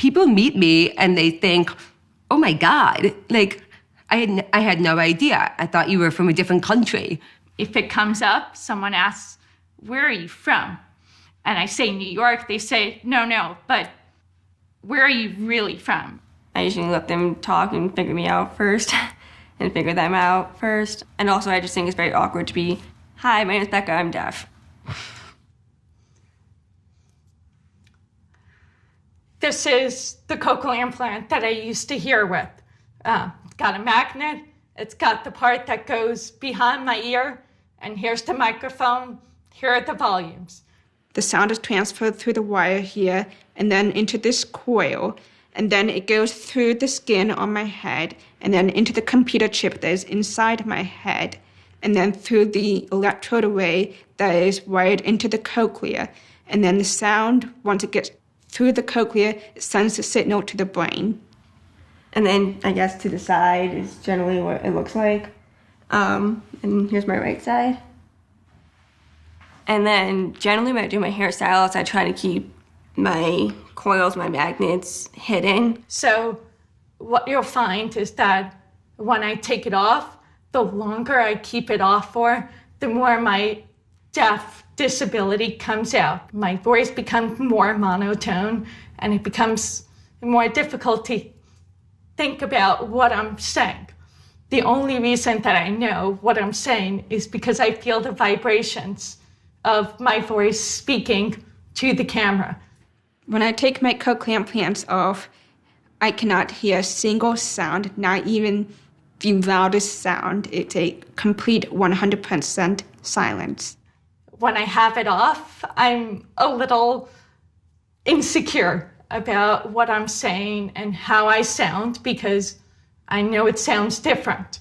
people meet me and they think, oh my God, like I had no idea. I thought you were from a different country. If it comes up, someone asks, where are you from? And I say New York, they say, no, but where are you really from? I usually let them talk and figure me out first and figure them out first. And also I just think it's very awkward to be, hi, my name is Becca, I'm deaf. This is the cochlear implant that I used to hear with. It's got a magnet, it's got the part that goes behind my ear, and here's the microphone, here are the volumes. The sound is transferred through the wire here and then into this coil, and then it goes through the skin on my head and then into the computer chip that is inside my head, and then through the electrode array that is wired into the cochlea. And then the sound, once it gets through the cochlea, it sends the signal to the brain. And then I guess to the side is generally what it looks like. And here's my right side. And then generally when I do my hairstyles, I try to keep my coils, my magnets hidden. So what you'll find is that when I take it off, the longer I keep it off for, the more my deaf disability comes out. My voice becomes more monotone, and it becomes more difficult to think about what I'm saying. The only reason that I know what I'm saying is because I feel the vibrations of my voice speaking to the camera. When I take my cochlear implants off, I cannot hear a single sound, not even the loudest sound. It's a complete 100% silence. When I have it off, I'm a little insecure about what I'm saying and how I sound because I know it sounds different.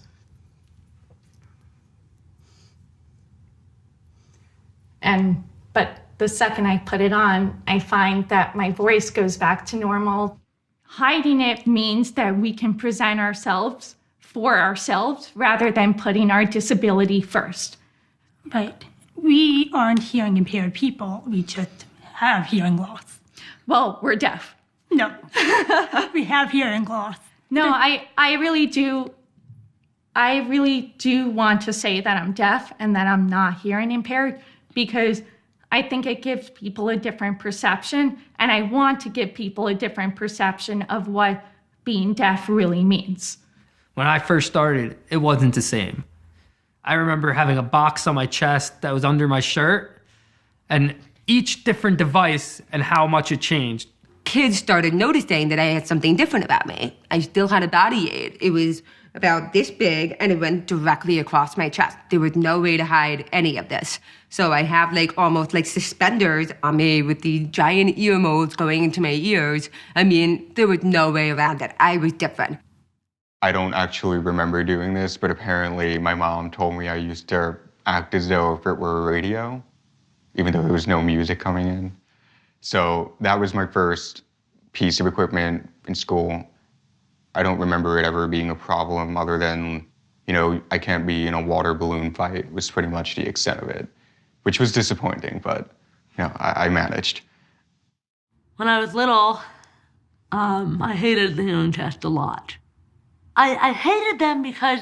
But the second I put it on, I find that my voice goes back to normal. Hiding it means that we can present ourselves for ourselves rather than putting our disability first. Right. We aren't hearing impaired people. We just have hearing loss. Well, we're deaf. No, we have hearing loss. No, I really do. I really do want to say that I'm deaf and that I'm not hearing impaired because I think it gives people a different perception, and I want to give people a different perception of what being deaf really means. When I first started, it wasn't the same. I remember having a box on my chest that was under my shirt, and each different device and how much it changed. Kids started noticing that I had something different about me. I still had a body aid. It was about this big, and it went directly across my chest. There was no way to hide any of this. So I have almost like suspenders on me with the giant ear molds going into my ears. I mean, there was no way around it. I was different. I don't actually remember doing this, but apparently my mom told me I used to act as though if it were a radio, even though there was no music coming in. So that was my first piece of equipment in school. I don't remember it ever being a problem other than, I can't be in a water balloon fight was pretty much the extent of it, which was disappointing, but, I managed. When I was little, I hated the hearing test a lot. I hated them because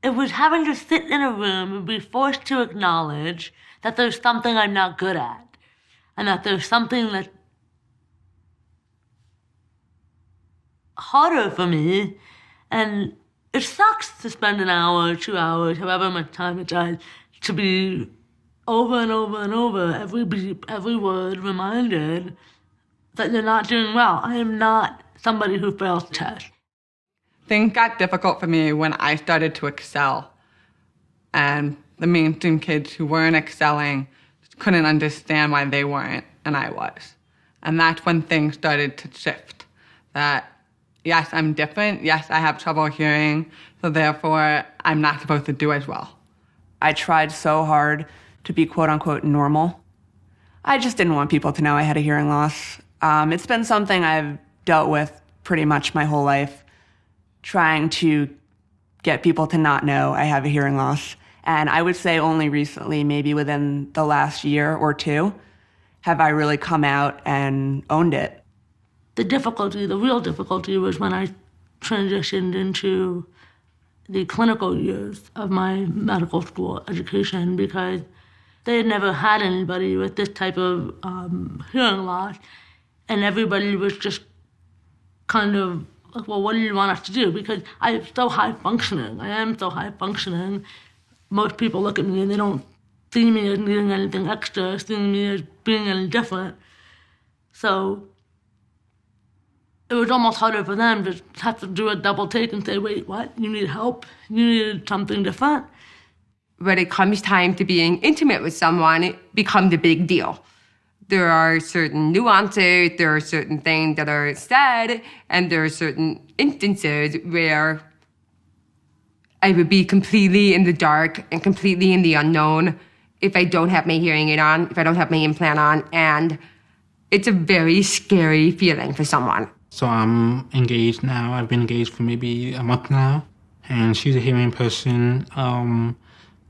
it was having to sit in a room and be forced to acknowledge that there's something I'm not good at and that there's something that's harder for me. And it sucks to spend an hour, 2 hours, however much time it does, to be over and over and over, every beep, every word reminded that you're not doing well. I am not somebody who fails tests. Things got difficult for me when I started to excel. And the mainstream kids who weren't excelling couldn't understand why they weren't and I was. And that's when things started to shift. That, yes, I'm different. Yes, I have trouble hearing. So therefore, I'm not supposed to do as well. I tried so hard to be quote unquote normal. I just didn't want people to know I had a hearing loss. It's been something I've dealt with pretty much my whole life, trying to get people to not know I have a hearing loss. And I would say only recently, maybe within the last year or two, have I really come out and owned it. The real difficulty was when I transitioned into the clinical years of my medical school education, because they had never had anybody with this type of hearing loss, and everybody was just kind of like, well, what do you want us to do? Because I'm so high functioning. I am so high functioning. Most people look at me and they don't see me as needing anything extra, seeing me as being any different. So it was almost harder for them to have to do a double take and say, wait, what? You need help? You need something different? When it comes time to being intimate with someone, it becomes a big deal. There are certain nuances, there are certain things that are said, and there are certain instances where I would be completely in the dark and completely in the unknown if I don't have my hearing aid on, if I don't have my implant on, and it's a very scary feeling for someone. So I'm engaged now. I've been engaged for maybe a month now, and she's a hearing person.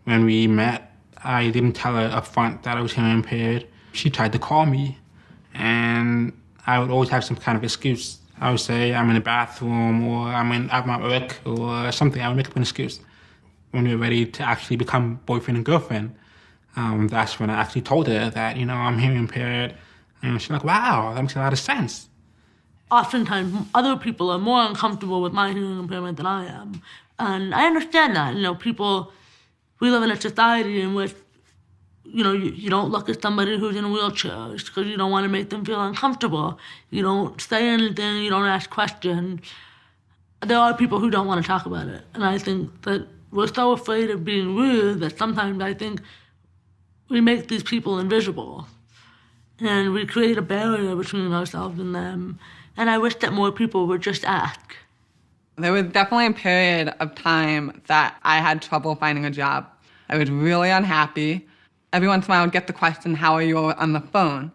When we met, I didn't tell her up front that I was hearing impaired. She tried to call me, and I would always have some kind of excuse. I would say I'm in the bathroom, or I'm at work, or something. I would make up an excuse. When we were ready to actually become boyfriend and girlfriend, that's when I actually told her that, I'm hearing impaired. And she's like, wow, that makes a lot of sense. Oftentimes, other people are more uncomfortable with my hearing impairment than I am. And I understand that. We live in a society in which, you don't look at somebody who's in a wheelchair because you don't want to make them feel uncomfortable. You don't say anything, you don't ask questions. There are people who don't want to talk about it. And I think that we're so afraid of being rude that sometimes I think we make these people invisible. And we create a barrier between ourselves and them. And I wish that more people would just ask. There was definitely a period of time that I had trouble finding a job. I was really unhappy. Every once in a while I would get the question, how are you on the phone?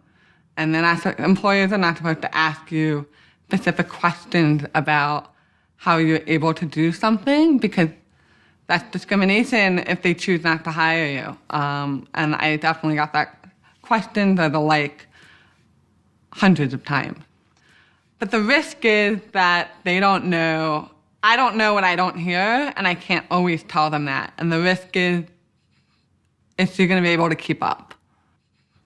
And then employers are not supposed to ask you specific questions about how you're able to do something, because that's discrimination if they choose not to hire you. And I definitely got that question or the like hundreds of times. But the risk is that they don't know. I don't know what I don't hear, and I can't always tell them that. And the risk is you're going to be able to keep up.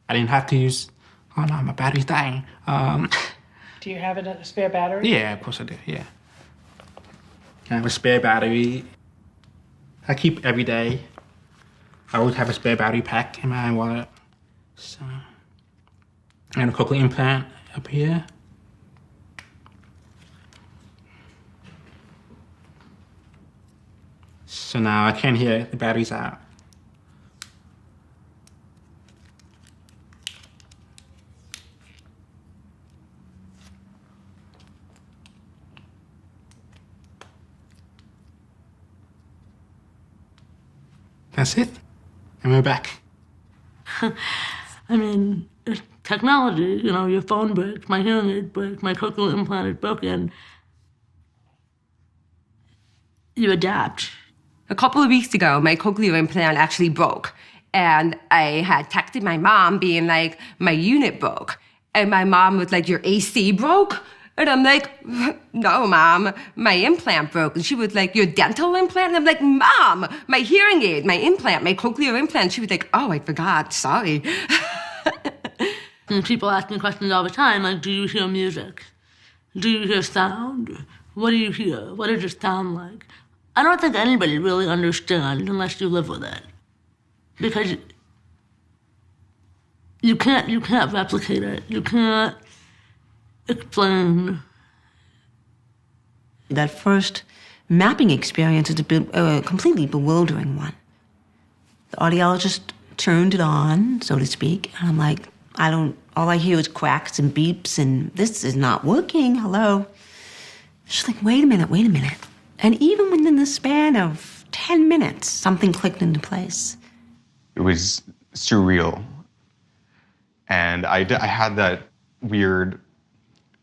I didn't have to use, oh no, my battery's dying. Do you have a spare battery? Yeah, of course I do, yeah. I have a spare battery. I keep every day. I always have a spare battery pack in my wallet. So, and a cochlear implant up here. So now I can't hear, the battery's out. That's it. And we're back. I mean, it's technology, your phone breaks, my hearing aid breaks, my cochlear implant is broken. You adapt. A couple of weeks ago, my cochlear implant actually broke. And I had texted my mom being like, my unit broke. And my mom was like, your AC broke? And I'm like, no, Mom, my implant broke. And she was like, your dental implant? And I'm like, Mom, my hearing aid, my implant, my cochlear implant. She was like, oh, I forgot, sorry. And people ask me questions all the time, like, do you hear music? Do you hear sound? What do you hear? What does it sound like? I don't think anybody really understands unless you live with it. Because you can't replicate it. You can't explain. That first mapping experience is a completely bewildering one. The audiologist turned it on, so to speak, and I'm like, all I hear is cracks and beeps, and this is not working, hello. She's like, wait a minute. And even within the span of 10 minutes, something clicked into place. It was surreal. And I had that weird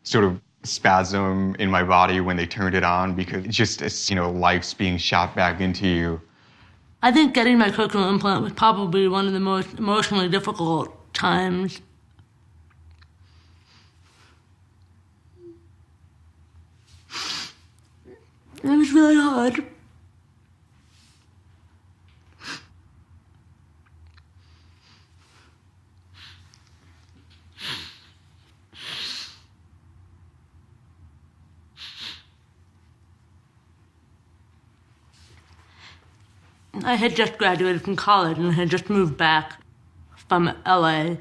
sort of spasm in my body when they turned it on, because it's just, life's being shot back into you. I think getting my cochlear implant was probably one of the most emotionally difficult times. It was really hard. I had just graduated from college and had just moved back from LA.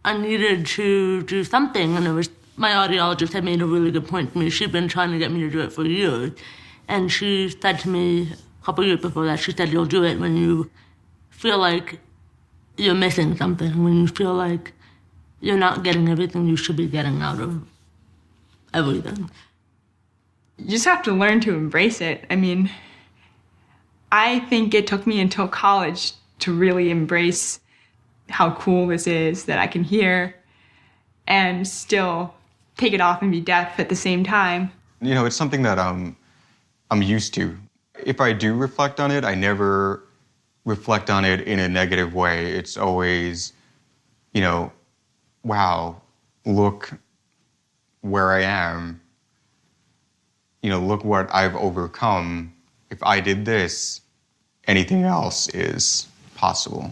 I needed to do something, and my audiologist had made a really good point to me. She'd been trying to get me to do it for years. And she said to me a couple years before that, she said, you'll do it when you feel like you're missing something, when you feel like you're not getting everything you should be getting out of everything. You just have to learn to embrace it. I mean, I think it took me until college to really embrace how cool this is, that I can hear and still take it off and be deaf at the same time. You know, it's something that I'm used to. If I do reflect on it, I never reflect on it in a negative way. It's always, you know, wow, look where I am. You know, look what I've overcome. If I did this, anything else is possible.